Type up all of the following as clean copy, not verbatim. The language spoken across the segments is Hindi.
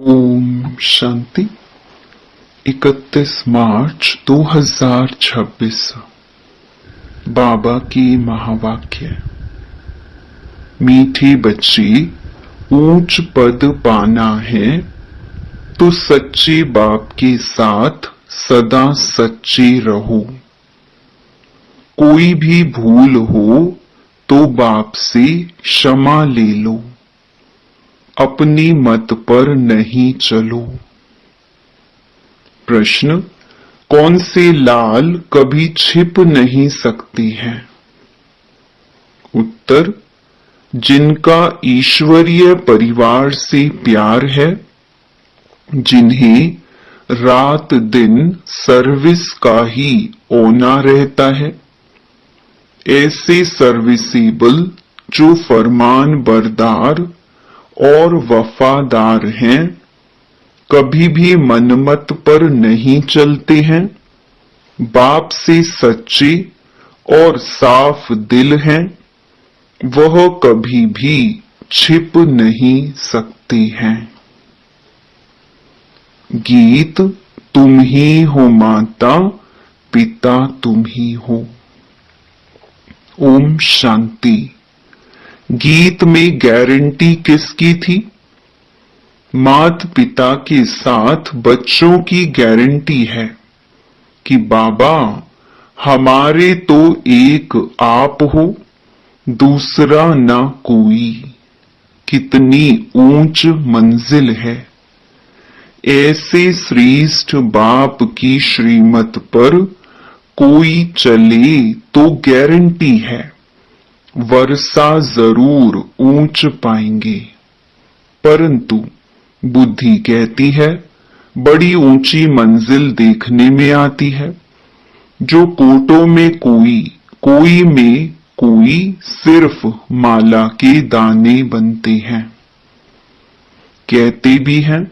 ओम शांति। 31 मार्च 2026। बाबा की महावाक्य। मीठी बच्ची, ऊंच पद पाना है तो सच्चे बाप के साथ सदा सच्ची रहो। कोई भी भूल हो तो बाप से क्षमा ले लो। अपनी मत पर नहीं चलो। प्रश्न: कौन से लाल कभी छिप नहीं सकती हैं? उत्तर: जिनका ईश्वरीय परिवार से प्यार है, जिन्हें रात दिन सर्विस का ही होना रहता है। ऐसे सर्विसेबल जो फरमान बरदार और वफादार हैं, कभी भी मनमत पर नहीं चलते हैं, बाप से सच्चे और साफ दिल हैं, वह कभी भी छिप नहीं सकती हैं। गीत: तुम ही हो माता, पिता तुम ही हो। ओम शांति। गीत में गारंटी किसकी थी? माता पिता के साथ बच्चों की गारंटी है कि बाबा, हमारे तो एक आप हो, दूसरा ना कोई। कितनी ऊंच मंजिल है। ऐसे श्रेष्ठ बाप की श्रीमत पर कोई चले तो गारंटी है, वर्षा जरूर ऊंच पाएंगे। परंतु बुद्धि कहती है, बड़ी ऊंची मंजिल देखने में आती है। जो कोटों में कोई, कोई में कोई, सिर्फ माला के दाने बनते हैं। कहते भी हैं,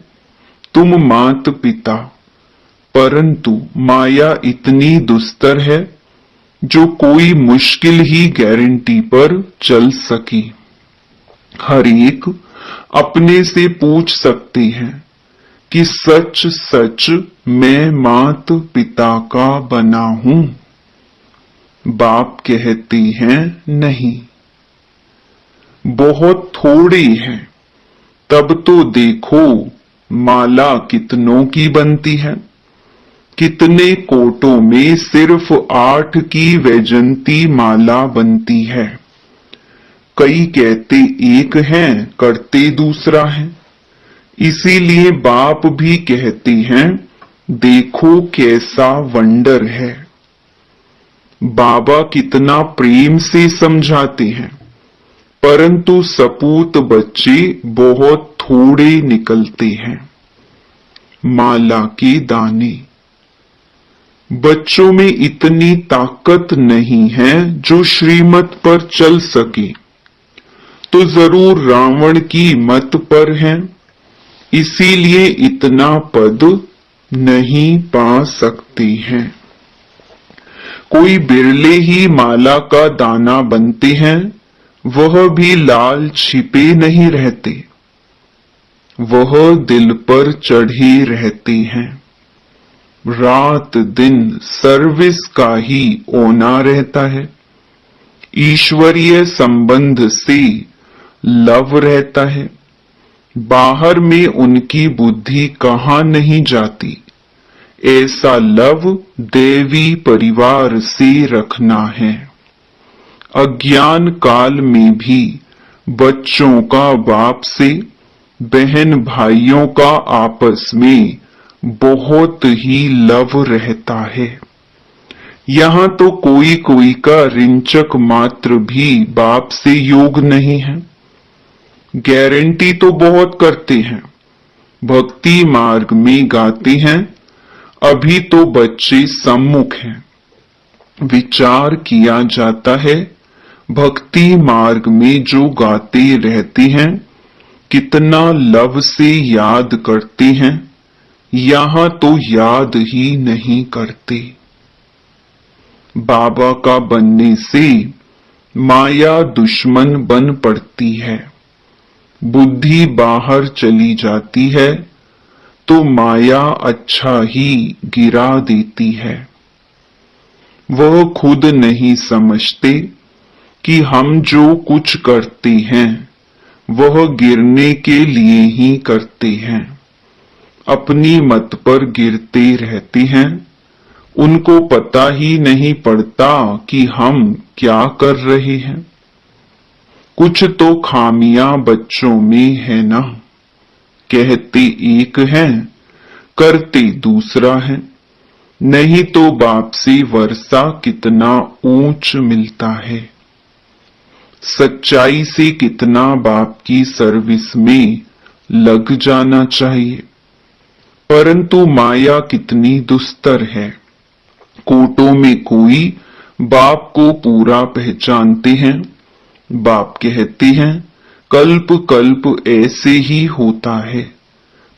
तुम मात पिता, परंतु माया इतनी दुस्तर है जो कोई मुश्किल ही गारंटी पर चल सके। हर एक अपने से पूछ सकते हैं कि सच सच मैं मात पिता का बना हूं? बाप कहते हैं नहीं। बहुत थोड़े हैं, तब तो देखो माला कितनों की बनती है। कितने कोटों में सिर्फ 8 की वैजंती माला बनती है। कई कहते एक हैं, करते दूसरा है। इसीलिए बाप भी कहते हैं, देखो कैसा वंडर है। बाबा कितना प्रेम से समझाते हैं, परंतु सपूत बच्चे बहुत थोड़े निकलते हैं। माला के दाने। बच्चों में इतनी ताकत नहीं है जो श्रीमत पर चल सके, तो जरूर रावण की मत पर है। इसीलिए इतना पद नहीं पा सकते हैं। कोई बिरले ही माला का दाना बनते हैं, वह भी लाल छिपे नहीं रहते, वह दिल पर चढ़े रहते हैं। रात दिन सर्विस का ही होना रहता है। ईश्वरीय संबंध से लव रहता है। बाहर में उनकी बुद्धि कहाँ नहीं जाती। ऐसा लव देवी परिवार से रखना है। अज्ञान काल में भी बच्चों का बाप से, बहन भाइयों का आपस में बहुत ही लव रहता है। यहां तो कोई कोई का रिंचक मात्र भी बाप से योग नहीं है। गारंटी तो बहुत करते हैं, भक्ति मार्ग में गाते हैं, अभी तो बच्चे सम्मुख हैं। विचार किया जाता है, भक्ति मार्ग में जो गाते रहते हैं, कितना लव से याद करते हैं, यहां तो याद ही नहीं करते। बाबा का बनने से माया दुश्मन बन पड़ती है। बुद्धि बाहर चली जाती है, तो माया अच्छा ही गिरा देती है। वह खुद नहीं समझते कि हम जो कुछ करते हैं वह गिरने के लिए ही करते हैं। अपनी मत पर गिरते रहते हैं। उनको पता ही नहीं पड़ता कि हम क्या कर रहे हैं। कुछ तो खामियां बच्चों में है ना। कहते एक हैं, करते दूसरा है। नहीं तो बाप से वर्षा कितना ऊंच मिलता है। सच्चाई से कितना बाप की सर्विस में लग जाना चाहिए। परंतु माया कितनी दुस्तर है। कोटों में कोई बाप को पूरा पहचानते हैं। बाप कहते हैं कल्प कल्प ऐसे ही होता है।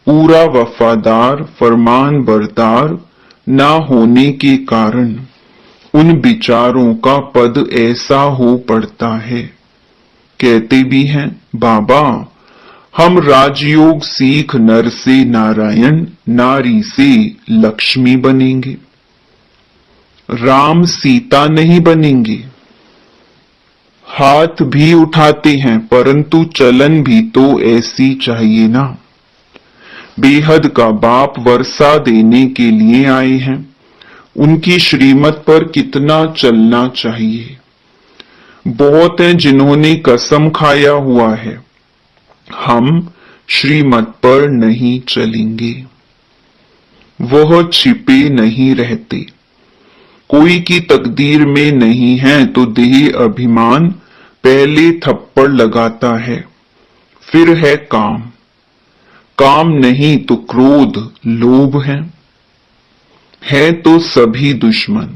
पूरा वफादार फरमान बरदार ना होने के कारण उन विचारों का पद ऐसा हो पड़ता है। कहते भी हैं बाबा हम राजयोग सीख नर से नारायण नारी से लक्ष्मी बनेंगे। राम सीता नहीं बनेंगे। हाथ भी उठाते हैं परंतु चलन भी तो ऐसी चाहिए ना। बेहद का बाप वर्षा देने के लिए आए हैं। उनकी श्रीमत पर कितना चलना चाहिए। बहुत हैं जिन्होंने कसम खाया हुआ है हम श्रीमत पर नहीं चलेंगे। वह छिपे नहीं रहते। कोई की तकदीर में नहीं है तो देह अभिमान पहले थप्पड़ लगाता है। फिर है काम। काम नहीं तो क्रोध लोभ है तो सभी दुश्मन।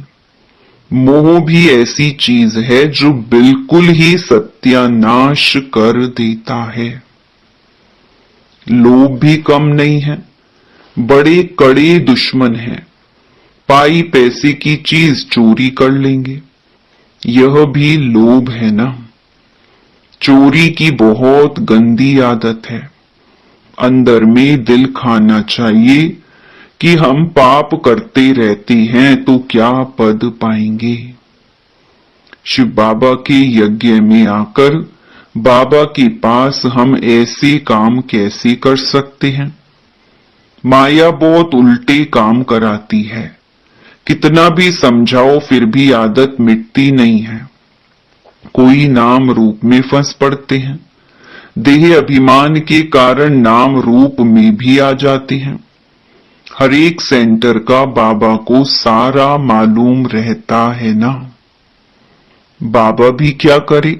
मोह भी ऐसी चीज है जो बिल्कुल ही सत्यानाश कर देता है। लोभ भी कम नहीं है। बड़े कड़े दुश्मन हैं। पाई पैसे की चीज चोरी कर लेंगे। यह भी लोभ है ना। चोरी की बहुत गंदी आदत है। अंदर में दिल खाना चाहिए कि हम पाप करते रहते हैं तो क्या पद पाएंगे। शिव बाबा के यज्ञ में आकर बाबा के पास हम ऐसे काम कैसे कर सकते हैं। माया बहुत उल्टे काम कराती है। कितना भी समझाओ फिर भी आदत मिटती नहीं है। कोई नाम रूप में फंस पड़ते हैं। देह अभिमान के कारण नाम रूप में भी आ जाते हैं। हर एक सेंटर का बाबा को सारा मालूम रहता है ना। बाबा भी क्या करे,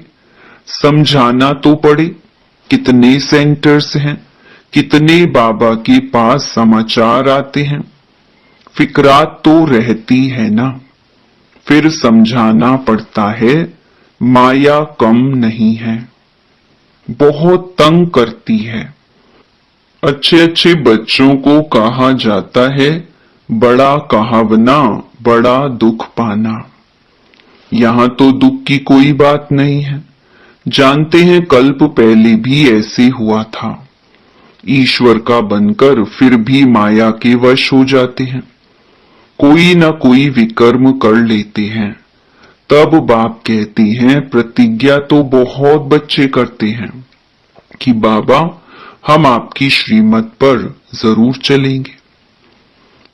समझाना तो पड़े। कितने सेंटर्स हैं, कितने बाबा के पास समाचार आते हैं। फिक्रात तो रहती है ना। फिर समझाना पड़ता है। माया कम नहीं है, बहुत तंग करती है। अच्छे अच्छे बच्चों को कहा जाता है बड़ा कहावना बड़ा दुख पाना। यहां तो दुख की कोई बात नहीं है। जानते हैं कल्प पहले भी ऐसे हुआ था। ईश्वर का बनकर फिर भी माया के वश हो जाते हैं। कोई न कोई विकर्म कर लेते हैं। तब बाप कहते हैं प्रतिज्ञा तो बहुत बच्चे करते हैं कि बाबा हम आपकी श्रीमत पर जरूर चलेंगे,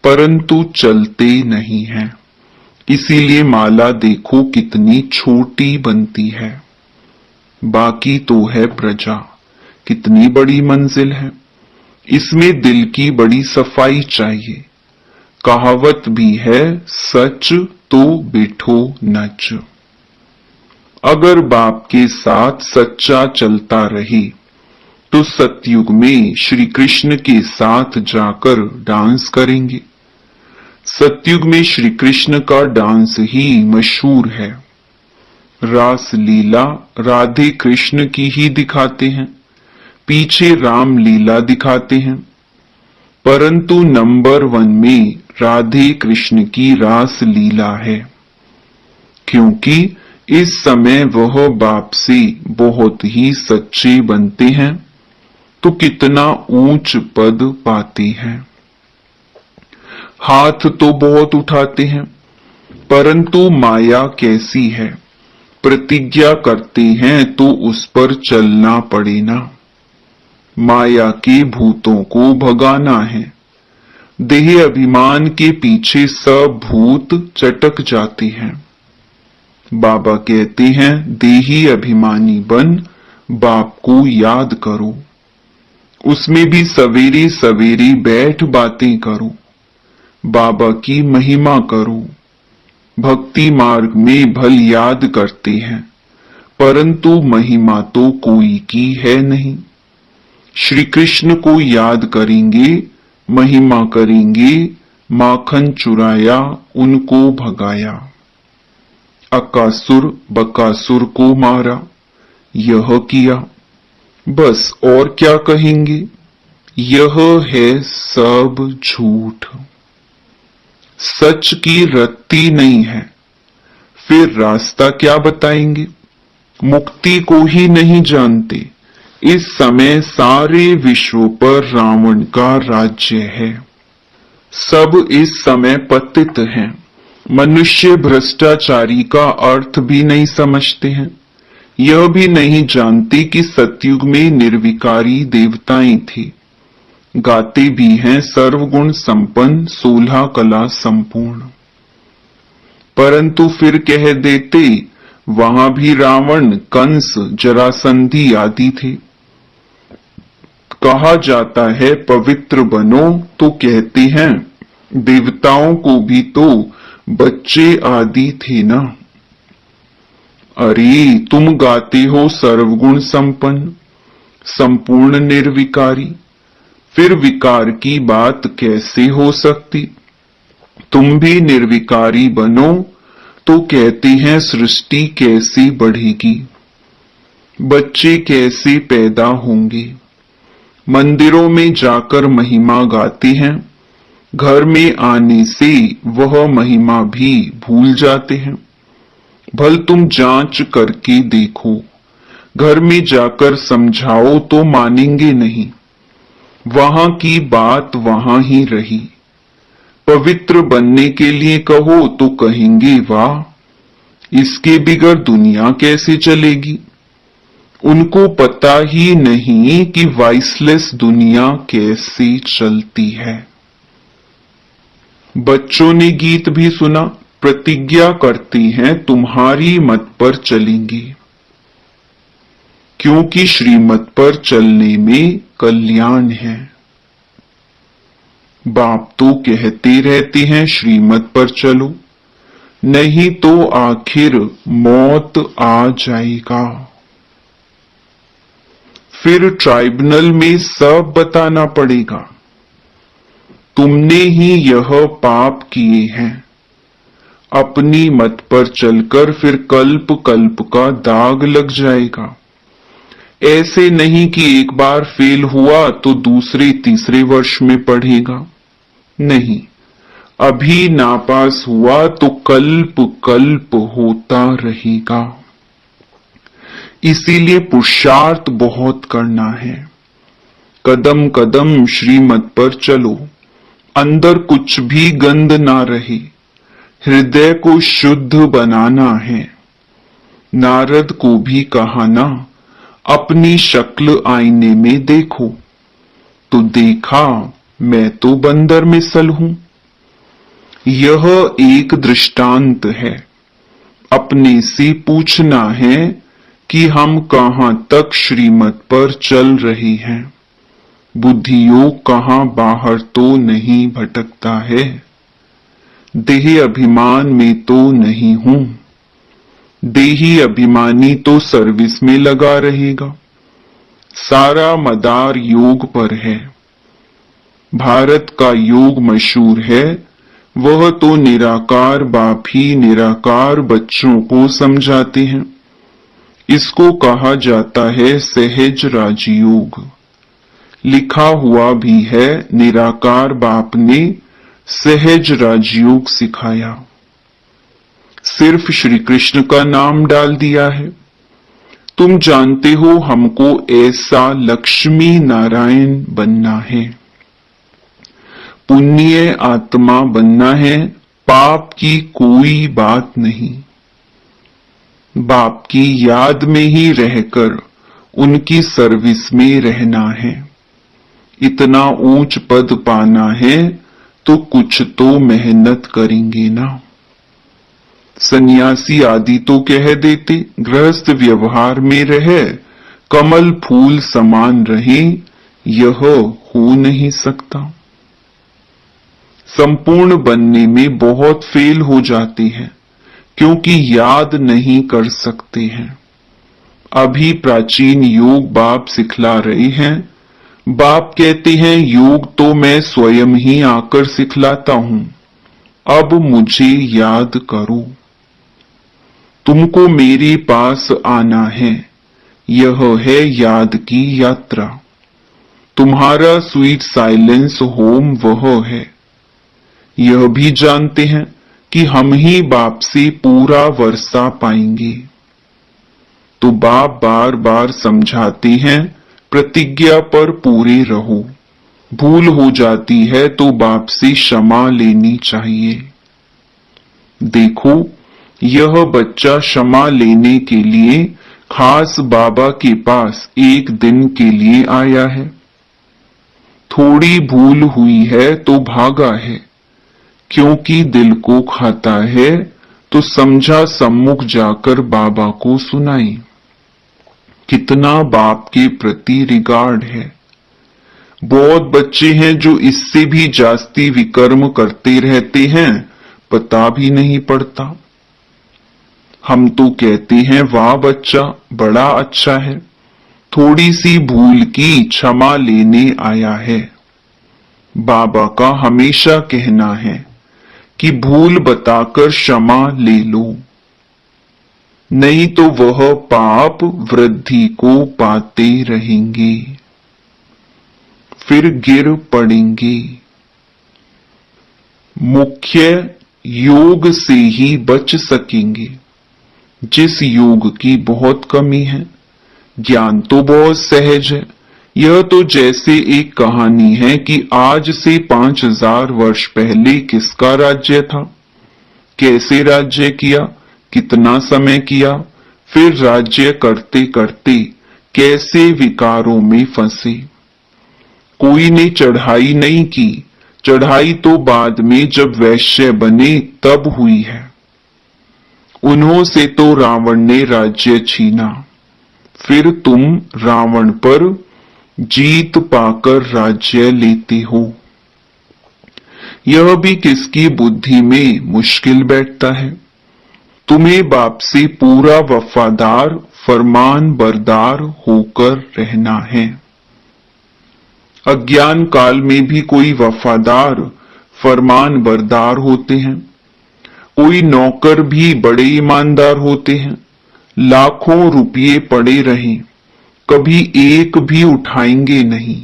परंतु चलते नहीं हैं। इसीलिए माला देखो कितनी छोटी बनती है। बाकी तो है प्रजा, कितनी बड़ी मंजिल है। इसमें दिल की बड़ी सफाई चाहिए। कहावत भी है सच तो बैठो नच। अगर बाप के साथ सच्चा चलता रहे तो सतयुग में श्री कृष्ण के साथ जाकर डांस करेंगे। सतयुग में श्री कृष्ण का डांस ही मशहूर है। रास लीला राधे कृष्ण की ही दिखाते हैं, पीछे राम लीला दिखाते हैं। परंतु नंबर 1 में राधे कृष्ण की रास लीला है, क्योंकि इस समय वह बाप से बहुत ही सच्चे बनते हैं तो कितना ऊंच पद पाते हैं। हाथ तो बहुत उठाते हैं, परंतु माया कैसी है, प्रतिज्ञा करते हैं तो उस पर चलना पड़े ना। माया के भूतों को भगाना है। देह अभिमान के पीछे सब भूत चटक जाते हैं। बाबा कहते हैं, देही अभिमानी बन बाप को याद करो। उसमें भी सवेरे सवेरे बैठ बातें करो, बाबा की महिमा करो। भक्ति मार्ग में भल याद करते हैं, परंतु महिमा तो कोई की है नहीं। श्री कृष्ण को याद करेंगे, महिमा करेंगे, माखन चुराया उनको भगाया। अकासुर बकासुर को मारा, यह किया, बस और क्या कहेंगे। यह है सब झूठ। सच की रत्ती नहीं है, फिर रास्ता क्या बताएंगे। मुक्ति को ही नहीं जानते। इस समय सारे विश्व पर रावण का राज्य है। सब इस समय पतित हैं। मनुष्य भ्रष्टाचारी का अर्थ भी नहीं समझते हैं। यह भी नहीं जानते कि सतयुग में निर्विकारी देवताएं थी। गाते भी हैं सर्वगुण संपन्न 16 कला संपूर्ण, परंतु फिर कह देते वहां भी रावण, कंस, जरासंधी आदि थे। कहा जाता है पवित्र बनो, तो कहते हैं देवताओं को भी तो बच्चे आदि थे ना। अरे तुम गाते हो सर्वगुण संपन्न, संपूर्ण निर्विकारी, फिर विकार की बात कैसे हो सकती। तुम भी निर्विकारी बनो तो कहते हैं सृष्टि कैसी बढ़ेगी, बच्चे कैसे पैदा होंगे। मंदिरों में जाकर महिमा गाते हैं, घर में आने से वह महिमा भी भूल जाते हैं। भल तुम जांच करके देखो, घर में जाकर समझाओ तो मानेंगे नहीं। वहां की बात वहां ही रही। पवित्र बनने के लिए कहो तो कहेंगे वाह, इसके बिगड़ दुनिया कैसे चलेगी। उनको पता ही नहीं कि वाइसलेस दुनिया कैसे चलती है। बच्चों ने गीत भी सुना, प्रतिज्ञा करती हैं तुम्हारी मत पर चलेंगे, क्योंकि श्रीमत पर चलने में कल्याण है। बाप तो कहते रहते हैं श्रीमत पर चलो, नहीं तो आखिर मौत आ जाएगा। फिर ट्राइब्यूनल में सब बताना पड़ेगा, तुमने ही यह पाप किए हैं। अपनी मत पर चलकर फिर कल्प कल्प का दाग लग जाएगा। ऐसे नहीं कि एक बार फेल हुआ तो दूसरे तीसरे वर्ष में पढ़ेगा। नहीं, अभी नापास हुआ तो कल्प कल्प होता रहेगा। इसीलिए पुरुषार्थ बहुत करना है। कदम कदम श्रीमत पर चलो, अंदर कुछ भी गंद ना रहे। हृदय को शुद्ध बनाना है। नारद को भी कहा ना, अपनी शक्ल आईने में देखो, तो देखा मैं तो बंदर मिसल हूं। यह एक दृष्टांत है। अपने से पूछना है कि हम कहां तक श्रीमत पर चल रहे हैं। बुद्धि योग कहां बाहर तो नहीं भटकता है। देह अभिमान में तो नहीं हूं। देही अभिमानी तो सर्विस में लगा रहेगा। सारा मदार योग पर है। भारत का योग मशहूर है, वह तो निराकार बाप ही निराकार बच्चों को समझाते हैं। इसको कहा जाता है सहज राजयोग। लिखा हुआ भी है, निराकार बाप ने सहज राजयोग सिखाया। सिर्फ श्री कृष्ण का नाम डाल दिया है। तुम जानते हो हमको ऐसा लक्ष्मी नारायण बनना है। पुण्य आत्मा बनना है, पाप की कोई बात नहीं। बाप की याद में ही रहकर उनकी सर्विस में रहना है। इतना ऊंच पद पाना है तो कुछ तो मेहनत करेंगे ना। सन्यासी आदि तो कह देते गृहस्थ व्यवहार में रहे, कमल फूल समान रहे, यह हो नहीं सकता। संपूर्ण बनने में बहुत फेल हो जाते हैं क्योंकि याद नहीं कर सकते हैं। अभी प्राचीन योग बाप सिखला रहे हैं। बाप कहते हैं योग तो मैं स्वयं ही आकर सिखलाता हूं, अब मुझे याद करो। तुमको मेरे पास आना है, यह है याद की यात्रा। तुम्हारा स्वीट साइलेंस होम वह है। यह भी जानते हैं कि हम ही बाप से पूरा वर्षा पाएंगे। तो बाप बार बार समझाते हैं प्रतिज्ञा पर पूरे रहो। भूल हो जाती है तो बाप से क्षमा लेनी चाहिए। देखो, यह बच्चा क्षमा लेने के लिए खास बाबा के पास एक दिन के लिए आया है। थोड़ी भूल हुई है तो भागा है, क्योंकि दिल को खाता है तो समझा सम्मुख जाकर बाबा को सुनाई। कितना बाप के प्रति रिगार्ड है। बहुत बच्चे हैं जो इससे भी जास्ती विकर्म करते रहते हैं, पता भी नहीं पड़ता। हम तो कहते हैं वाह बच्चा बड़ा अच्छा है, थोड़ी सी भूल की क्षमा लेने आया है। बाबा का हमेशा कहना है कि भूल बताकर क्षमा ले लो, नहीं तो वह पाप वृद्धि को पाते रहेंगे, फिर गिर पड़ेंगे। मुख्य योग से ही बच सकेंगे, जिस योग की बहुत कमी है। ज्ञान तो बहुत सहज है। यह तो जैसे एक कहानी है कि आज से 5000 वर्ष पहले किसका राज्य था, कैसे राज्य किया, कितना समय किया, फिर राज्य करते करते कैसे विकारों में फंसे। कोई ने चढ़ाई नहीं की, चढ़ाई तो बाद में जब वैश्य बने तब हुई है। उन्हों से तो रावण ने राज्य छीना, फिर तुम रावण पर जीत पाकर राज्य लेते हो। यह भी किसकी बुद्धि में मुश्किल बैठता है। तुम्हें बाप से पूरा वफादार फरमान बरदार होकर रहना है। अज्ञान काल में भी कोई वफादार फरमान बरदार होते हैं, कोई नौकर भी बड़े ईमानदार होते हैं। लाखों रुपये पड़े रहें, कभी एक भी उठाएंगे नहीं।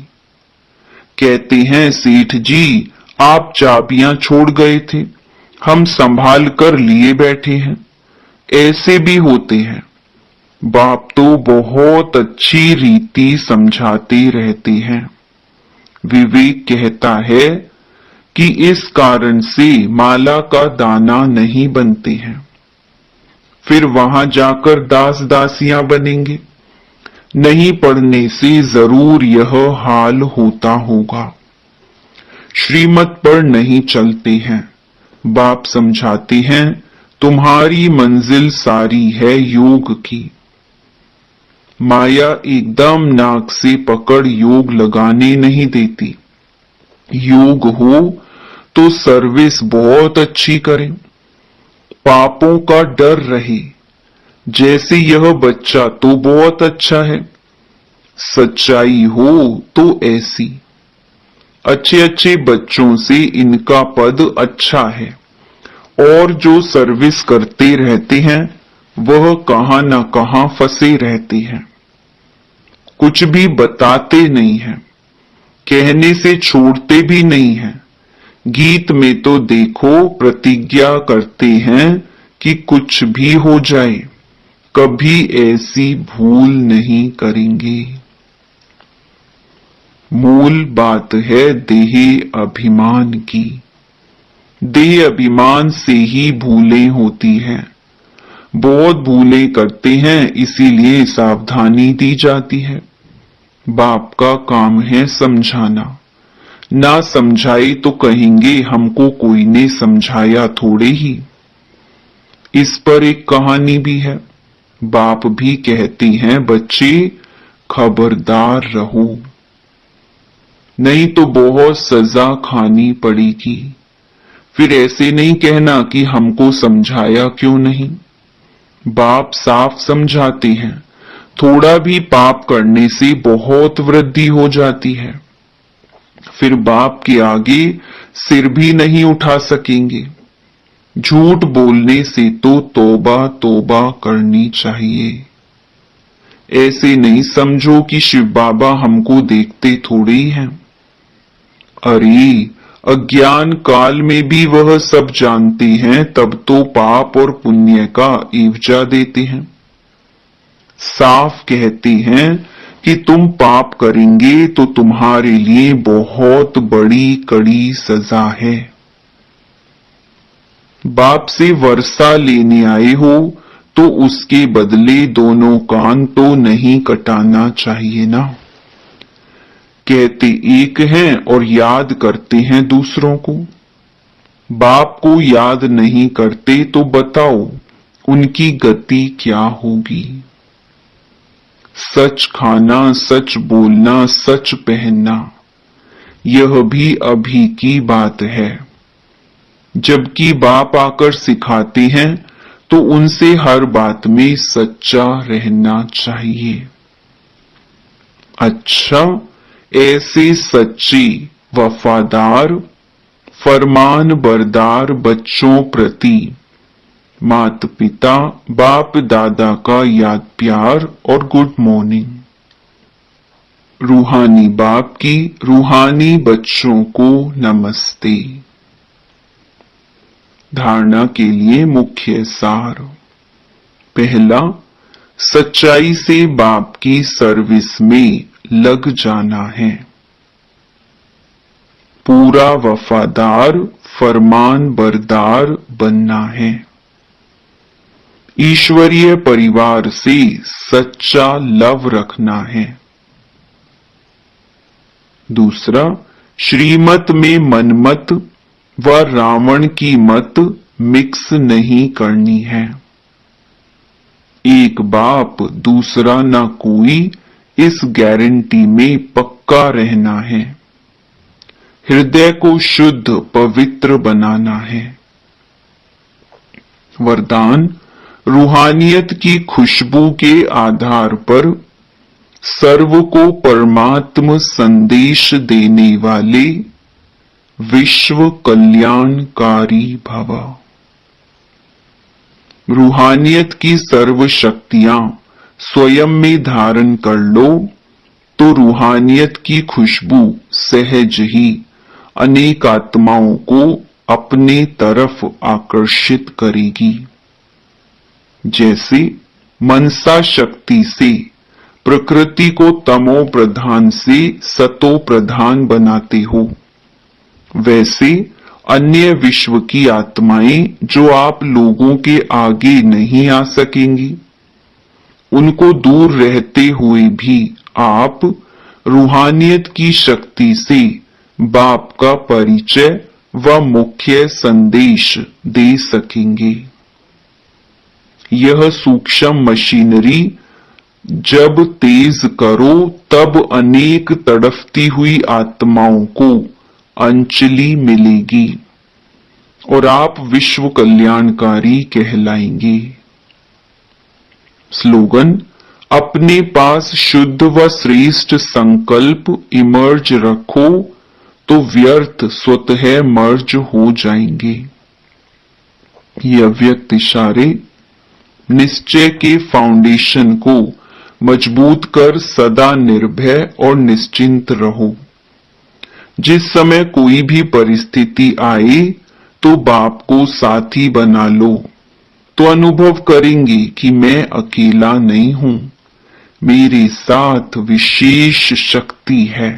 कहते हैं सेठ जी आप चाबियां छोड़ गए थे, हम संभाल कर लिए बैठे हैं। ऐसे भी होते हैं। बाप तो बहुत अच्छी रीति समझाते रहते हैं। विवेक कहता है कि इस कारण से माला का दाना नहीं बनते हैं, फिर वहां जाकर दास दासियां बनेंगे। नहीं पढ़ने से जरूर यह हाल होता होगा। श्रीमत पर नहीं चलते हैं। बाप समझाते हैं तुम्हारी मंजिल सारी है योग की। माया एकदम नाक से पकड़ योग लगाने नहीं देती। योग हो तो सर्विस बहुत अच्छी करें, पापों का डर रहे। जैसे यह बच्चा तो बहुत अच्छा है, सच्चाई हो तो ऐसी। अच्छे अच्छे बच्चों से इनका पद अच्छा है, और जो सर्विस करते रहते हैं वह कहां न कहां फंसे रहते हैं। कुछ भी बताते नहीं हैं, कहने से छोड़ते भी नहीं हैं। गीत में तो देखो प्रतिज्ञा करते हैं कि कुछ भी हो जाए कभी ऐसी भूल नहीं करेंगे। मूल बात है देह अभिमान की। देह अभिमान से ही भूलें होती हैं। बहुत भूलें करते हैं, इसीलिए सावधानी दी जाती है। बाप का काम है समझाना। ना समझाए तो कहेंगे हमको कोई ने समझाया थोड़े ही। इस पर एक कहानी भी है। बाप भी कहते हैं बच्चे खबरदार रहो, नहीं तो बहुत सजा खानी पड़ेगी। फिर ऐसे नहीं कहना कि हमको समझाया क्यों नहीं। बाप साफ समझाते हैं, थोड़ा भी पाप करने से बहुत वृद्धि हो जाती है। फिर बाप के आगे सिर भी नहीं उठा सकेंगे। झूठ बोलने से तो तौबा तौबा करनी चाहिए। ऐसे नहीं समझो कि शिव बाबा हमको देखते थोड़े ही हैं। अरे अज्ञान काल में भी वह सब जानते हैं, तब तो पाप और पुण्य का एवजा देते हैं। साफ कहते हैं कि तुम पाप करेंगे तो तुम्हारे लिए बहुत बड़ी कड़ी सजा है। बाप से वर्षा लेने आए हो तो उसके बदले दोनों कान तो नहीं कटाना चाहिए ना। कहते एक हैं और याद करते हैं दूसरों को। बाप को याद नहीं करते तो बताओ उनकी गति क्या होगी। सच खाना, सच बोलना, सच पहनना, यह भी अभी की बात है। जबकि बाप आकर सिखाते हैं तो उनसे हर बात में सच्चा रहना चाहिए। अच्छा, ऐसे सच्चे वफादार फरमान बरदार बच्चों प्रति माता पिता बाप दादा का याद प्यार और गुड मॉर्निंग। रूहानी बाप की रूहानी बच्चों को नमस्ते। धारणा के लिए मुख्य सार। पहला, सच्चाई से बाप की सर्विस में लग जाना है। पूरा वफादार फरमान बरदार बनना है। ईश्वरीय परिवार से सच्चा लव रखना है। दूसरा, श्रीमत में मनमत व रावण की मत मिक्स नहीं करनी है। एक बाप दूसरा ना कोई, इस गारंटी में पक्का रहना है। हृदय को शुद्ध पवित्र बनाना है। वरदान, रूहानियत की खुशबू के आधार पर सर्व को परमात्म संदेश देने वाले विश्व कल्याणकारी भव। रूहानियत की सर्व शक्तियां स्वयं में धारण कर लो तो रूहानियत की खुशबू सहज ही अनेक आत्माओं को अपने तरफ आकर्षित करेगी। जैसे मनसा शक्ति से प्रकृति को तमो प्रधान से सतो प्रधान बनाते हो, वैसे अन्य विश्व की आत्माएं जो आप लोगों के आगे नहीं आ सकेंगी, उनको दूर रहते हुए भी आप रूहानियत की शक्ति से बाप का परिचय व मुख्य संदेश दे सकेंगे। यह सूक्ष्म मशीनरी जब तेज करो तब अनेक तड़फती हुई आत्माओं को अंजलि मिलेगी और आप विश्व कल्याणकारी कहलाएंगे। स्लोगन, अपने पास शुद्ध व श्रेष्ठ संकल्प इमर्ज रखो तो व्यर्थ स्वतः मर्ज हो जाएंगे। ये अव्यक्त इशारे निश्चय के फाउंडेशन को मजबूत कर सदा निर्भय और निश्चिंत रहो। जिस समय कोई भी परिस्थिति आए तो बाप को साथी बना लो तो अनुभव करेंगे कि मैं अकेला नहीं हूं, मेरे साथ विशेष शक्ति है।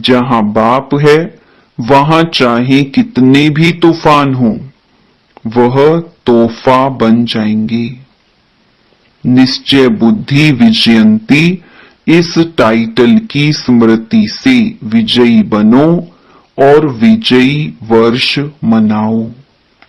जहां बाप है वहां चाहे कितने भी तूफान हों, वह तोहफा बन जाएंगे। निश्चय बुद्धि विजयंती इस टाइटल की स्मृति से विजयी बनो और विजयी वर्ष मनाओ।